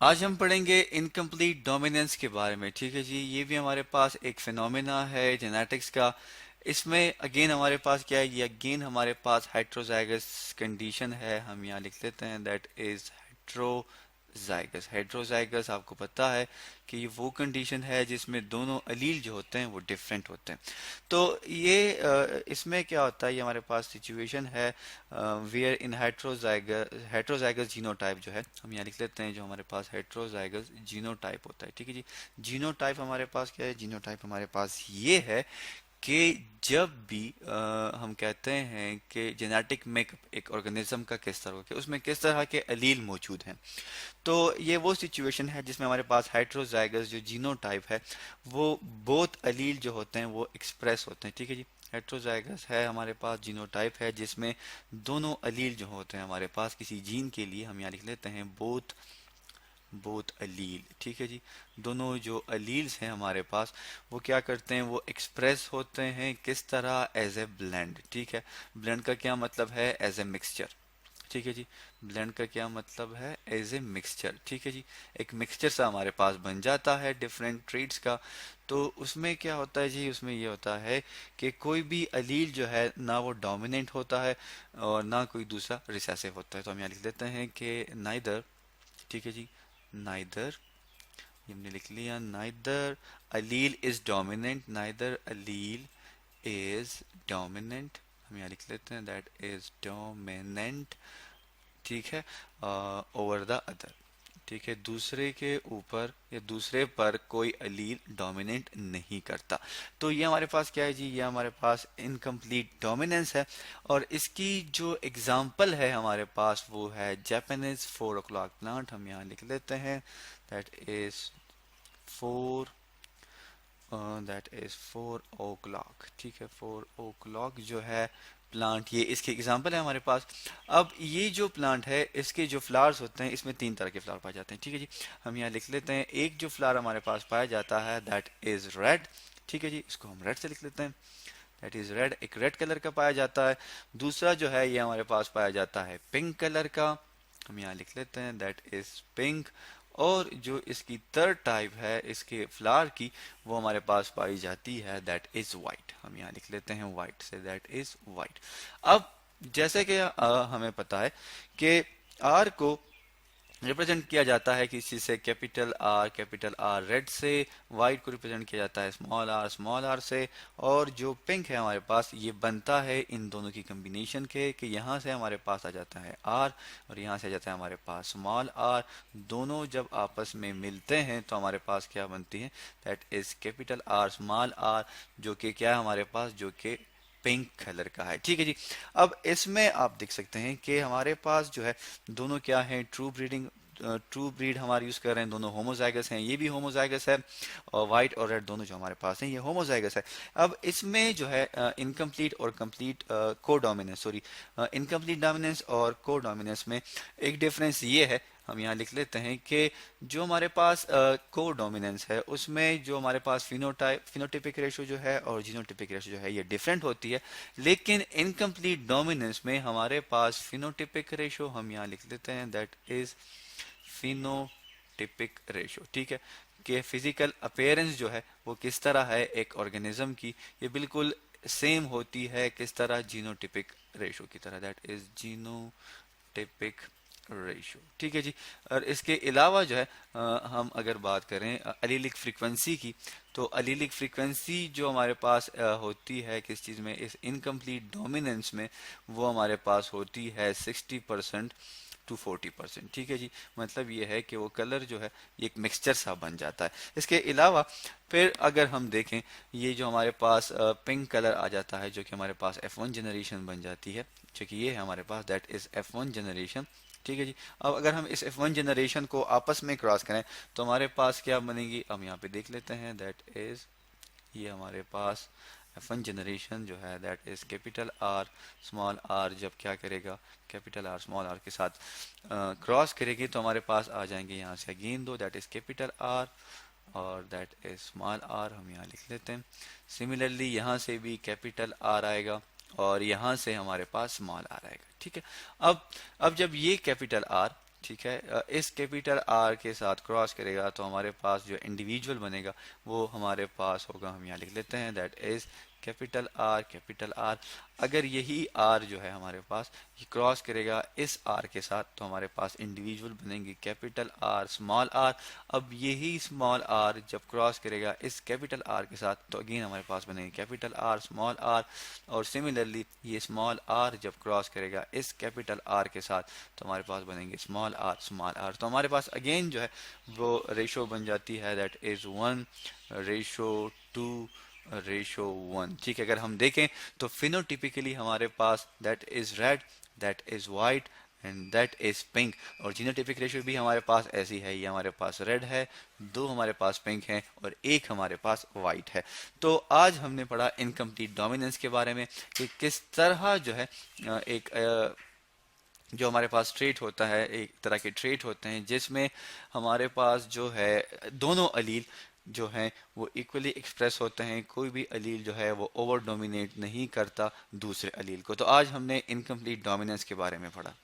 आज हम पढ़ेंगे इनकम्प्लीट डोमिनेंस के बारे में। ठीक है जी, ये भी हमारे पास एक फिनोमेना है जेनेटिक्स का। इसमें अगेन हमारे पास क्या है, ये अगेन हमारे पास हेट्रोजाइगस कंडीशन है। हम यहाँ लिख लेते हैं दैट इज हेट्रोजाइगस। हेट्रोजाइगस आपको पता है कि ये वो कंडीशन है जिसमें दोनों अलील जो होते हैं वो डिफरेंट होते हैं। तो ये इसमें क्या होता है, ये हमारे पास सिचुएशन है वेयर इन हेट्रोजाइगस जीनोटाइप जो है, हम यहाँ लिख लेते हैं जो हमारे पास हेट्रोजाइगस जीनोटाइप होता है। ठीक है जी, जीनोटाइप हमारे पास क्या है, जीनोटाइप हमारे पास ये है कि जब भी हम कहते हैं कि जेनेटिक मेकअप एक ऑर्गेनिज्म का किस तरह के उसमें किस तरह के अलील मौजूद हैं, तो ये वो सिचुएशन है जिसमें हमारे पास हेट्रोजाइगस जो जीनोटाइप है वो बोथ अलील जो होते हैं वो एक्सप्रेस होते हैं। ठीक है जी, हेट्रोजाइगस है हमारे पास जीनोटाइप है जिसमें दोनों अलील जो होते हैं हमारे पास किसी जीन के लिए, हम यहाँ लिख लेते हैं बोथ बोथ अलील। ठीक है जी, दोनों जो अलील्स हैं हमारे पास वो क्या करते हैं, वो एक्सप्रेस होते हैं किस तरह, एज ए ब्लेंड। ठीक है, ब्लेंड का क्या मतलब है, एज ए मिक्सचर। ठीक है जी, ब्लेंड का क्या मतलब है, एज ए मिक्सचर। ठीक है जी, एक मिक्सचर सा हमारे पास बन जाता है डिफरेंट ट्रेड्स का। तो उसमें क्या होता है जी, उसमें ये होता है कि कोई भी अलील जो है ना वो डोमिनेंट होता है और ना कोई दूसरा रिसेसिव होता है। तो हम यहाँ लिख देते हैं कि नाइदर, ठीक है जी, नाइदर, ये हमने लिख लिया, neither Aleel is dominant, neither Aleel is dominant, हम यहाँ लिख लेते हैं दैट इज डोमिनेंट। ठीक है, ओवर द अदर। ठीक है, दूसरे के ऊपर या दूसरे पर कोई अलील डोमिनेट नहीं करता। तो ये हमारे पास क्या है जी, ये हमारे पास इनकम्प्लीट डोमिनेंस है। और इसकी जो एग्जाम्पल है हमारे पास वो है जापानीज 4 o'clock प्लांट। हम यहाँ लिख लेते हैं that is 4, that is 4 o'clock। ठीक है, 4 o'clock जो है प्लांट, ये इसके एग्जाम्पल है हमारे पास। अब ये जो प्लांट है इसके जो फ्लावर्स होते हैं इसमें 3 तरह के फ्लावर पाए जाते हैं। ठीक है जी, हम यहाँ लिख लेते हैं एक जो फ्लावर हमारे पास पाया जाता है दैट इज रेड। ठीक है जी, इसको हम रेड से लिख लेते हैं, दैट इज रेड, एक रेड कलर का पाया जाता है। दूसरा जो है ये हमारे पास पाया जाता है पिंक कलर का, हम यहाँ लिख लेते हैं दैट इज पिंक। और जो इसकी थर्ड टाइप है इसके फ्लावर की वो हमारे पास पाई जाती है दैट इज वाइट, हम यहाँ लिख लेते हैं वाइट से, दैट इज वाइट। अब जैसे कि हमें पता है कि आर को रिप्रेजेंट किया जाता है किसी से कैपिटल आर रेड से, वाइट को रिप्रेजेंट किया जाता है स्मॉल आर से। और जो पिंक है हमारे पास ये बनता है इन दोनों की कॉम्बिनेशन के, कि यहाँ से हमारे पास आ जाता है आर और यहाँ से आ जाता है हमारे पास स्मॉल आर। दोनों जब आपस में मिलते हैं तो हमारे पास क्या बनती है, that is capital R small R, जो कि क्या है हमारे पास, जो कि पिंक कलर का है। ठीक है जी, अब इसमें आप देख सकते हैं कि हमारे पास जो है दोनों क्या है, ट्रू ब्रीडिंग, ट्रू ब्रीड हमारे यूज कर रहे हैं, दोनों होमोजाइगस हैं, ये भी होमोजाइगस है। और वाइट और रेड दोनों जो हमारे पास हैं ये होमोजाइगस है। अब इसमें जो है इनकम्प्लीट और कंप्लीट को डोमिनेंस, सॉरी, इनकम्प्लीट डोमिनेंस और को डोमिनेंस में एक डिफरेंस ये है, हम यहाँ लिख लेते हैं कि जो हमारे पास को डोमिनेंस है उसमें जो हमारे पास फिनोटिपिक रेशो जो है और जीनोटिपिक रेशो जो है ये डिफरेंट होती है। लेकिन इनकम्प्लीट डोमिनेंस में हमारे पास फिनोटिपिक रेशो, हम यहाँ लिख लेते हैं दैट इज फिनोटिपिक रेशो। ठीक है, कि फिजिकल अपीयरेंस जो है वो किस तरह है एक ऑर्गेनिज्म की, ये बिल्कुल सेम होती है किस तरह, जीनोटिपिक रेशो की तरह, दैट इज जीनोटिपिक रेशो। ठीक है जी, और इसके अलावा जो है हम अगर बात करें अलीलिक फ्रीक्वेंसी की, तो अलीलिक फ्रीक्वेंसी जो हमारे पास होती है किस चीज़ में, इस इनकम्प्लीट डोमिनेंस में, वो हमारे पास होती है 60% टू 40%। ठीक है जी, मतलब ये है कि वो कलर जो है ये एक मिक्सचर सा बन जाता है। इसके अलावा फिर अगर हम देखें ये जो हमारे पास पिंक कलर आ जाता है जो कि हमारे पास F1 जनरेशन बन जाती है, जो कि ये है हमारे पास दैट इज F1 जनरेशन। ठीक है जी, अब अगर हम इस F1 जनरेशन को आपस में क्रॉस करें तो हमारे पास क्या बनेगी, हम यहाँ पे देख लेते हैं दैट इज, ये हमारे पास F1 जनरेशन जो है that is capital R small R, जब क्या करेगा कैपिटल आर स्मॉल आर के साथ क्रॉस करेगी तो हमारे पास आ जाएंगे यहाँ से अगेन दो, दैट इज कैपिटल आर और दैट इज स्मॉल आर, हम यहाँ लिख लेते हैं। सिमिलरली यहाँ से भी कैपिटल आर आएगा और यहाँ से हमारे पास स्मॉल आर आएगा। ठीक है, अब जब ये कैपिटल आर ठीक है। इस कैपिटल आर के साथ क्रॉस करेगा तो हमारे पास जो इंडिविजुअल बनेगा वो हमारे पास होगा, हम यहाँ लिख लेते हैं that is capital are, capital R. अगर यही आर जो है हमारे पास ये क्रॉस करेगा इस आर के साथ तो हमारे पास इंडिविजुअल बनेंगे कैपिटल आर, स्मॉल आर। अब यही स्मॉल आर जब क्रॉस करेगा इस कैपिटल आर के साथ तो अगेन हमारे पास बनेंगे कैपिटल आर, स्मॉल आर। और सिमिलरली ये स्मॉल आर जब क्रॉस करेगा इस कैपिटल आर के साथ तो हमारे पास बनेंगे स्मॉल आर, स्मॉल आर। तो हमारे पास अगेन जो है वो रेशो बन जाती है दैट इज 1:2:1। ठीक है, अगर हम देखें तो फिनोटिपिकली हमारे पास that is red, that is white and that is pink. और जीनोटिपिक रेशियो भी हमारे पास ऐसी है, ये हमारे पास रेड है, दो हमारे पास पिंक है और एक हमारे पास वाइट है। तो आज हमने पढ़ा इनकम्प्लीट डोमिनेंस के बारे में कि किस तरह जो है एक जो हमारे पास ट्रेट होता है, एक तरह के ट्रेट होते हैं जिसमें हमारे पास जो है दोनों अलील जो हैं वो इक्वली एक्सप्रेस होते हैं, कोई भी अलील जो है वो ओवर डोमिनेट नहीं करता दूसरे अलील को। तो आज हमने इनकम्प्लीट डोमिनेंस के बारे में पढ़ा।